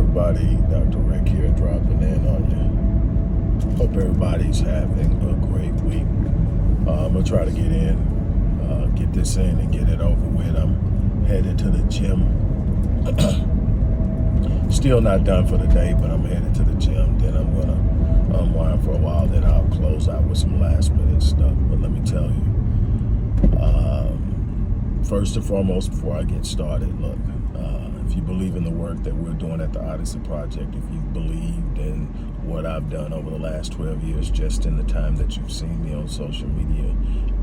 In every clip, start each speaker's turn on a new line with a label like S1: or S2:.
S1: everybody? Dr. Rick here, dropping in on you. Hope everybody's having a great week. I'm going to try to get this in and get it over with. I'm headed to the gym. Still not done for the day, but I'm headed to the gym. Then I'm going to unwind for a while. Then I'll close out with some last minute stuff. But let me tell you, first and foremost, before I get started, look, if you believe in the work that we're doing at the Odyssey Project, if you've believed in what I've done over the last 12 years, just in the time that you've seen me on social media,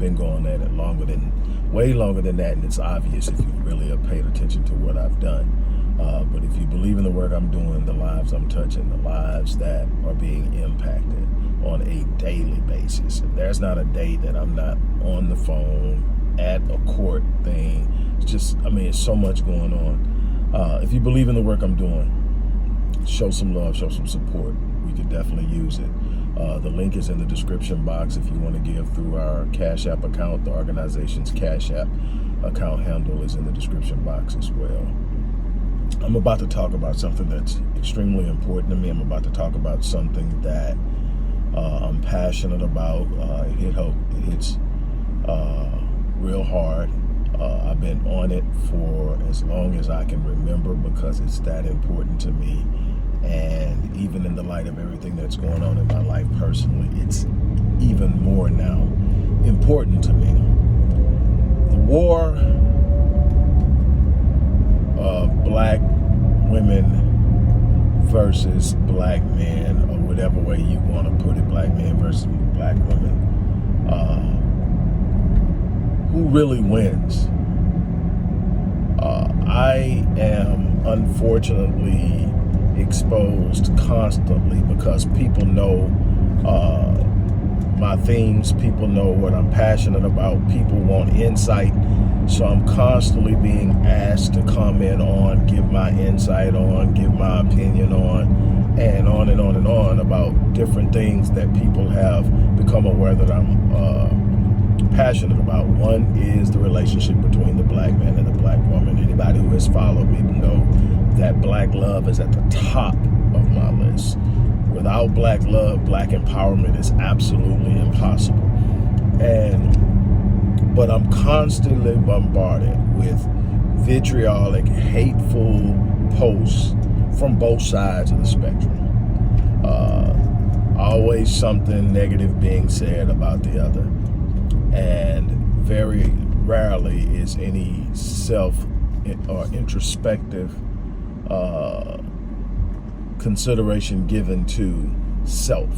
S1: been going at it way longer than that, and it's obvious if you really have paid attention to what I've done. But if you believe in the work I'm doing, the lives I'm touching, the lives that are being impacted on a daily basis, and there's not a day that I'm not on the phone at a court thing. It's just, it's so much going on. If you believe in the work I'm doing, show some love, show some support. We could definitely use it. The link is in the description box if you want to give through our Cash App account. The organization's Cash App account handle is in the description box as well. I'm about to talk about something that's extremely important to me. I'm about to talk about something that I'm passionate about. It hits real hard. I've been on it for as long as I can remember because it's that important to me. And even in the light of everything that's going on in my life personally, it's even more now important to me. The war of black women versus black men, or whatever way you want to put it, black men versus black women. Who really wins? I am unfortunately exposed constantly because people know my themes, people know what I'm passionate about, people want insight, so I'm constantly being asked to comment on, give my insight on, give my opinion on, and on and on and on about different things that people have become aware that I'm passionate about. One is the relationship between the black man and the black woman. Anybody who has followed me know that black love is at the top of my list. Without black love, black empowerment is absolutely impossible. But I'm constantly bombarded with vitriolic, hateful posts from both sides of the spectrum. Always something negative being said about the other. And very rarely is any self or introspective consideration given to self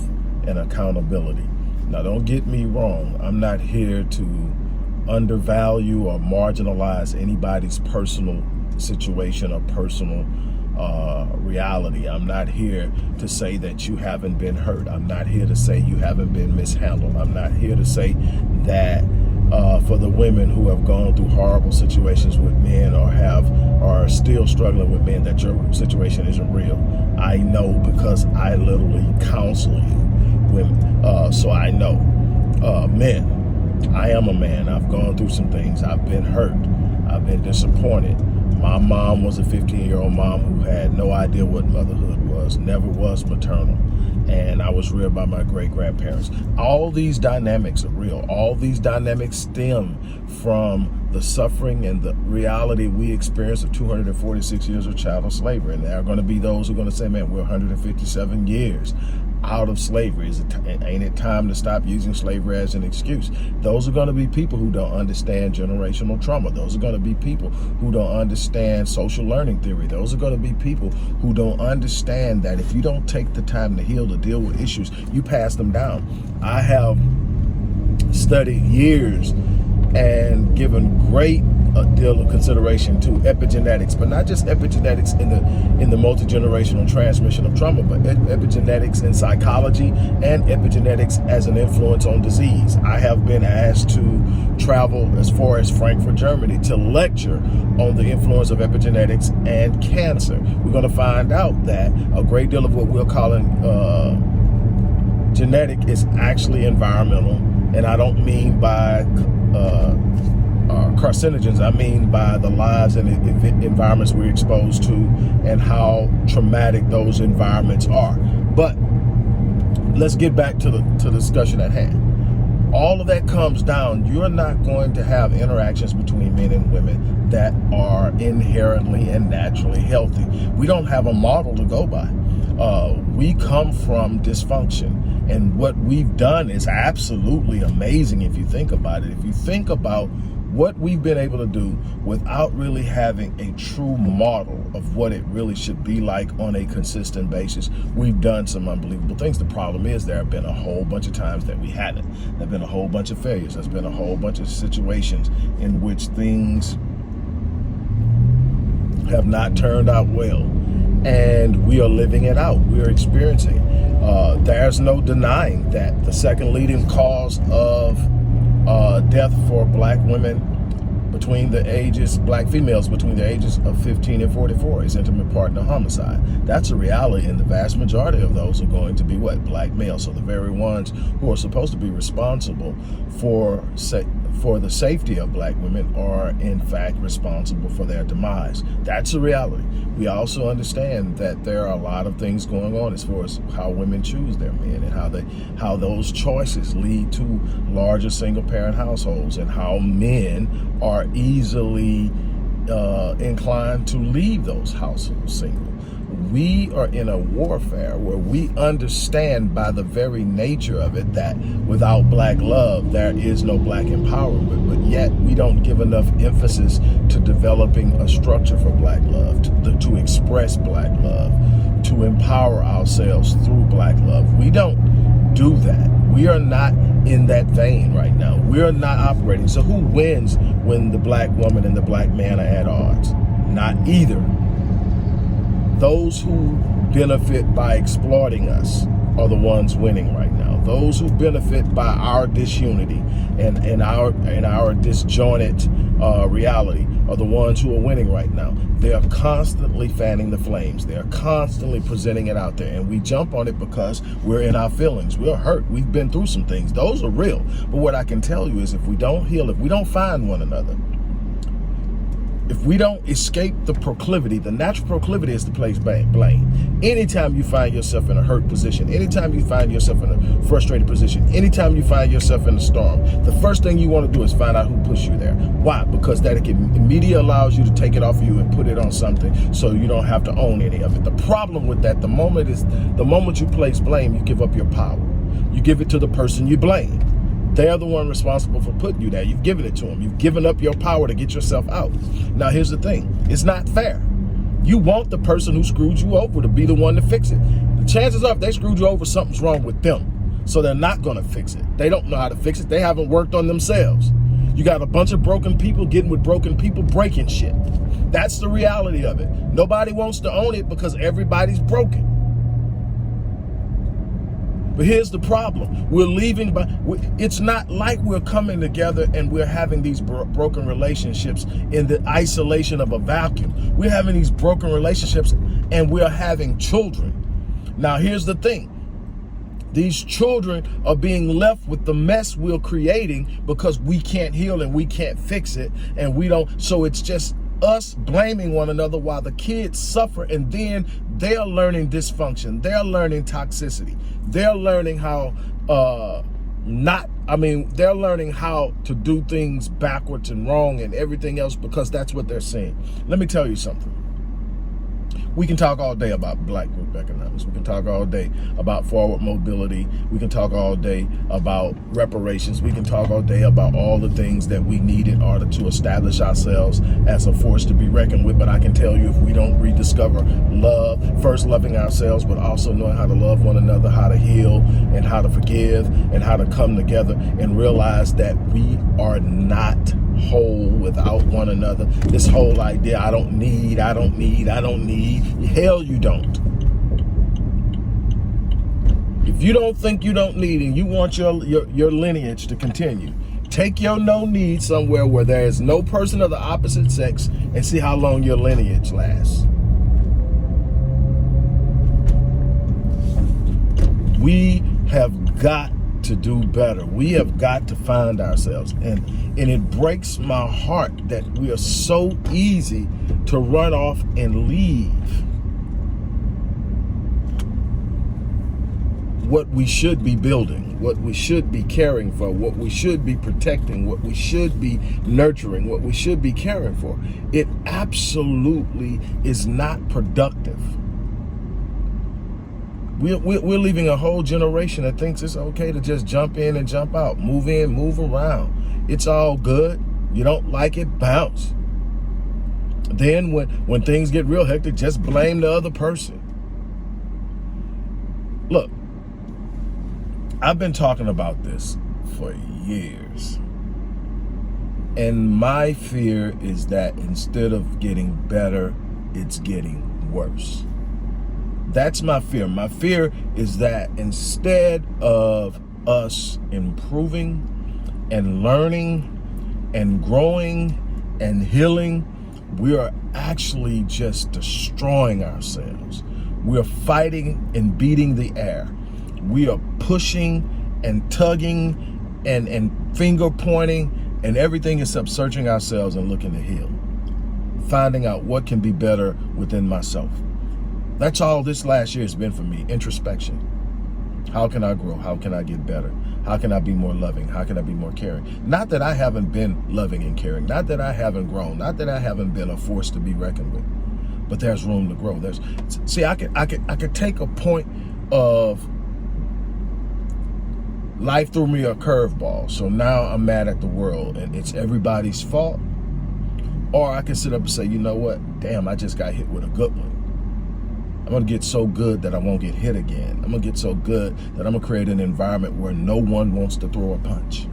S1: and accountability. Now, don't get me wrong. I'm not here to undervalue or marginalize anybody's personal situation or personal reality. I'm not here to say that you haven't been hurt. I'm not here to say you haven't been mishandled. I'm not here to say that for the women who have gone through horrible situations with men or are still struggling with men, that your situation isn't real. I know because I literally counsel you, women. So I know. Men, I am a man. I've gone through some things. I've been hurt. I've been disappointed. My mom was a 15-year-old mom who had no idea what motherhood was, never was maternal, and I was reared by my great-grandparents. All these dynamics are real. All these dynamics stem from the suffering and the reality we experienced of 246 years of chattel slavery. And there are going to be those who are going to say, man, we're 157 years out of slavery. Ain't it time to stop using slavery as an excuse? Those are going to be people who don't understand generational trauma. Those are going to be people who don't understand social learning theory. Those are going to be people who don't understand that if you don't take the time to heal, to deal with issues, you pass them down. I have studied years and given great deal of consideration to epigenetics, but not just epigenetics in the multi-generational transmission of trauma, but epigenetics in psychology and epigenetics as an influence on disease. I have been asked to travel as far as Frankfurt, Germany, to lecture on the influence of epigenetics and cancer. We're going to find out that a great deal of what we're calling genetic is actually environmental, and I don't mean by carcinogens, I mean by the lives and environments we're exposed to and how traumatic those environments are. But let's get back to the discussion at hand. All of that comes down, you're not going to have interactions between men and women that are inherently and naturally healthy. We don't have a model to go by. We come from dysfunction. And what we've done is absolutely amazing if you think about it. If you think about what we've been able to do without really having a true model of what it really should be like on a consistent basis, we've done some unbelievable things. The problem is there have been a whole bunch of times that we haven't. There have been a whole bunch of failures. There's been a whole bunch of situations in which things have not turned out well. And we are living it out. We are experiencing it. There's no denying that the second leading cause of death for black women black females between the ages of 15 and 44 is intimate partner homicide. That's a reality, and the vast majority of those are going to be what? Black males. So the very ones who are supposed to be responsible for the safety of black women are in fact responsible for their demise. That's a reality. We also understand that there are a lot of things going on as far as how women choose their men and how those choices lead to larger single parent households and how men are easily inclined to leave those households single. We are in a warfare where we understand by the very nature of it that without black love, there is no black empowerment, but yet we don't give enough emphasis to developing a structure for black love, to express black love, to empower ourselves through black love. We don't do that. We are not in that vein right now. We're not operating. So who wins when the black woman and the black man are at odds? Not either. Those who benefit by exploiting us are the ones winning right now. Those who benefit by our disunity and our disjointed reality are the ones who are winning right now. They are constantly fanning the flames. They are constantly presenting it out there, and we jump on it because we're in our feelings. We're hurt. We've been through some things. Those are real. But what I can tell you is if we don't heal, if we don't find one another, if we don't escape the proclivity, the natural proclivity is to place blame. Anytime you find yourself in a hurt position, anytime you find yourself in a frustrated position, anytime you find yourself in a storm, the first thing you want to do is find out who pushed you there. Why? Because that immediately allows you to take it off of you and put it on something so you don't have to own any of it. The problem with that, the moment you place blame, you give up your power. You give it to the person you blame. They're the one responsible for putting you there. You've given it to them. You've given up your power to get yourself out. Now, here's the thing. It's not fair. You want the person who screwed you over to be the one to fix it. The chances are if they screwed you over, something's wrong with them. So they're not going to fix it. They don't know how to fix it. They haven't worked on themselves. You got a bunch of broken people getting with broken people breaking shit. That's the reality of it. Nobody wants to own it because everybody's broken. But here's the problem. We're leaving, but it's not like we're coming together and we're having these broken relationships in the isolation of a vacuum. We're having these broken relationships and we're having children. Now, here's the thing. These children are being left with the mess we're creating because we can't heal and we can't fix it. And we don't. So it's just us blaming one another while the kids suffer, and then they're learning dysfunction. They're learning toxicity. They're learning how they're learning how to do things backwards and wrong and everything else because that's what they're seeing. Let me tell you something. We can talk all day about black group economics. We can talk all day about forward mobility. We can talk all day about reparations. We can talk all day about all the things that we need in order to establish ourselves as a force to be reckoned with. But I can tell you, if we don't rediscover love, first loving ourselves, but also knowing how to love one another, how to heal and how to forgive and how to come together and realize that we are not whole without one another. This whole idea, I don't need. Hell, you don't. If you don't think you don't need and you want your lineage to continue, take your no need somewhere where there is no person of the opposite sex and see how long your lineage lasts. We have got to do better. We have got to find ourselves. And it breaks my heart that we are so easy to run off and leave what we should be building, what we should be caring for, what we should be protecting, what we should be nurturing, what we should be caring for. It absolutely is not productive. We're leaving a whole generation that thinks it's okay to just jump in and jump out, move in, move around. It's all good. You don't like it, bounce. Then when things get real hectic, just blame the other person. Look, I've been talking about this for years. And my fear is that instead of getting better, it's getting worse. That's my fear. My fear is that instead of us improving and learning and growing and healing, we are actually just destroying ourselves. We are fighting and beating the air. We are pushing and tugging and finger pointing and everything except searching ourselves and looking to heal. Finding out what can be better within myself. That's all this last year has been for me, introspection. How can I grow? How can I get better? How can I be more loving? How can I be more caring? Not that I haven't been loving and caring. Not that I haven't grown. Not that I haven't been a force to be reckoned with. But there's room to grow. I could take a point of life threw me a curveball, so now I'm mad at the world and it's everybody's fault. Or I can sit up and say, you know what? Damn, I just got hit with a good one. I'm gonna get so good that I won't get hit again. I'm gonna get so good that I'm gonna create an environment where no one wants to throw a punch.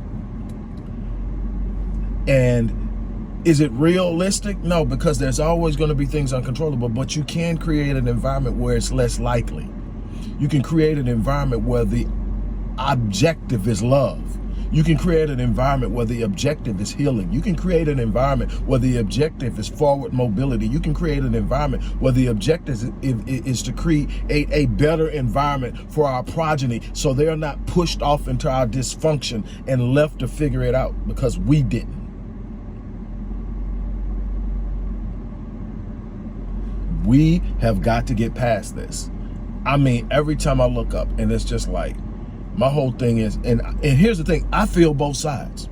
S1: And is it realistic? No, because there's always gonna be things uncontrollable, but you can create an environment where it's less likely. You can create an environment where the objective is love. You can create an environment where the objective is healing. You can create an environment where the objective is forward mobility. You can create an environment where the objective is to create a better environment for our progeny so they're not pushed off into our dysfunction and left to figure it out because we didn't. We have got to get past this. I mean, every time I look up and it's just like, my whole thing is, and here's the thing, I feel both sides.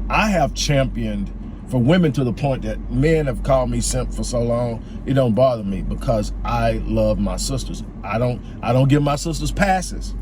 S1: I have championed for women to the point that men have called me simp for so long, it don't bother me because I love my sisters. I don't give my sisters passes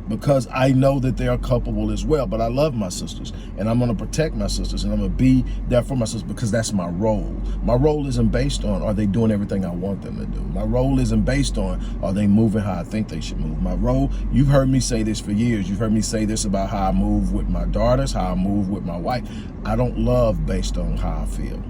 S1: because I know that they are culpable as well, but I love my sisters and I'm gonna protect my sisters and I'm gonna be there for my sisters because that's my role. My role isn't based on, are they doing everything I want them to do? My role isn't based on, are they moving how I think they should move? My role, you've heard me say this for years. You've heard me say this about how I move with my daughters, how I move with my wife. I don't love based on how I feel.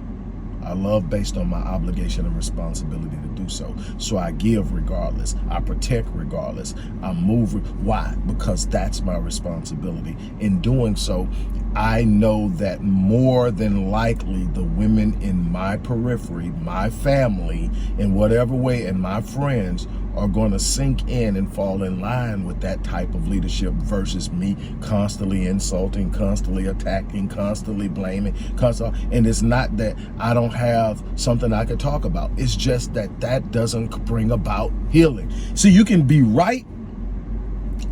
S1: I love based on my obligation and responsibility to do so. So I give regardless. I protect regardless. I move. Why? Because that's my responsibility. In doing so, I know that more than likely the women in my periphery, my family, in whatever way, and my friends are going to sink in and fall in line with that type of leadership versus me constantly insulting, constantly attacking, constantly blaming, and it's not that I don't have something I could talk about. It's just that doesn't bring about healing. See, you can be right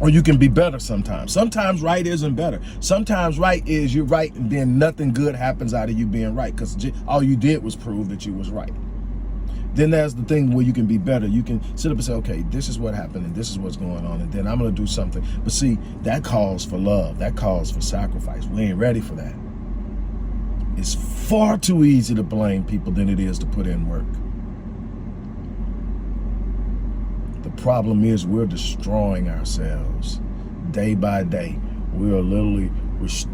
S1: or you can be better sometimes. Sometimes right isn't better. Sometimes right is you're right and then nothing good happens out of you being right because all you did was prove that you was right. Then there's the thing where you can be better. You can sit up and say, okay, this is what happened and this is what's going on, and then I'm going to do something. But see, that calls for love. That calls for sacrifice. We ain't ready for that. It's far too easy to blame people than it is to put in work. The problem is we're destroying ourselves day by day. We are literally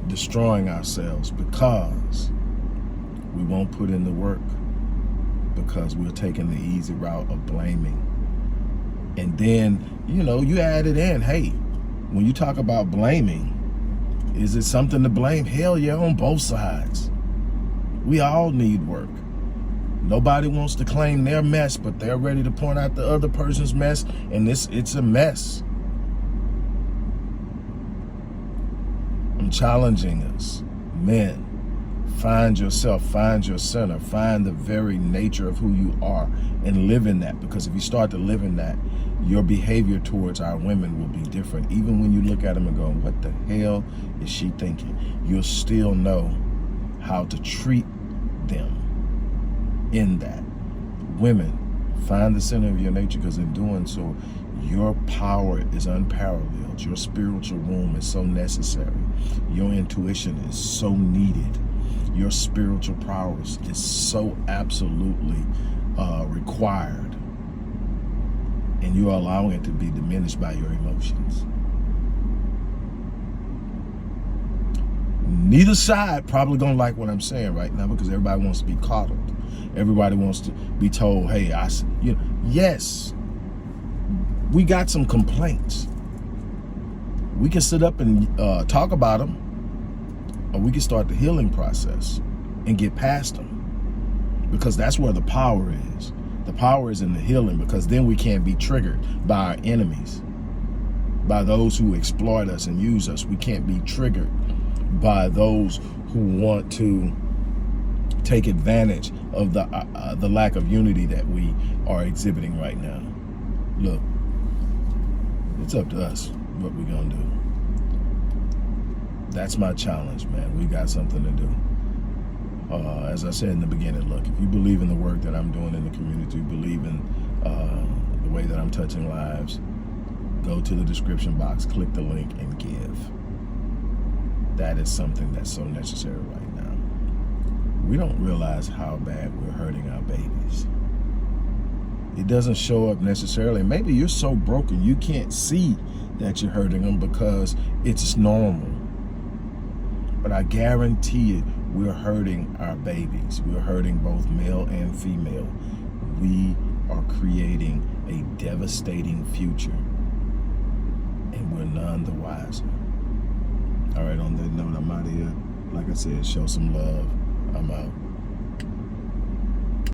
S1: destroying ourselves because we won't put in the work. Because we're taking the easy route of blaming. And then, you add it in, hey, when you talk about blaming, is it something to blame? Hell yeah, on both sides. We all need work. Nobody wants to claim their mess, but they're ready to point out the other person's mess, and it's a mess. I'm challenging us, men. Find yourself, find your center, find the very nature of who you are and live in that. Because if you start to live in that, your behavior towards our women will be different. Even when you look at them and go, what the hell is she thinking? You'll still know how to treat them in that. Women, find the center of your nature, because in doing so, your power is unparalleled. Your spiritual womb is so necessary. Your intuition is so needed. Your spiritual prowess is so absolutely required. And you're allowing it to be diminished by your emotions. Neither side probably gonna like what I'm saying right now, because everybody wants to be coddled. Everybody wants to be told, hey, yes, we got some complaints. We can sit up and talk about them, or we can start the healing process and get past them, because that's where the power is. The power is in the healing, because then we can't be triggered by our enemies, by those who exploit us and use us. We can't be triggered by those who want to take advantage of the lack of unity that we are exhibiting right now. Look, it's up to us what we're gonna do. That's my challenge, man. We got something to do. As I said in the beginning, look, if you believe in the work that I'm doing in the community, believe in the way that I'm touching lives, go to the description box, click the link, and give. That is something that's so necessary right now. We don't realize how bad we're hurting our babies. It doesn't show up necessarily. Maybe you're so broken you can't see that you're hurting them because it's normal. But I guarantee it, we're hurting our babies. We're hurting both male and female. We are creating a devastating future, and we're none the wiser. All right, on that note, I'm out of here. Like I said, show some love. I'm out.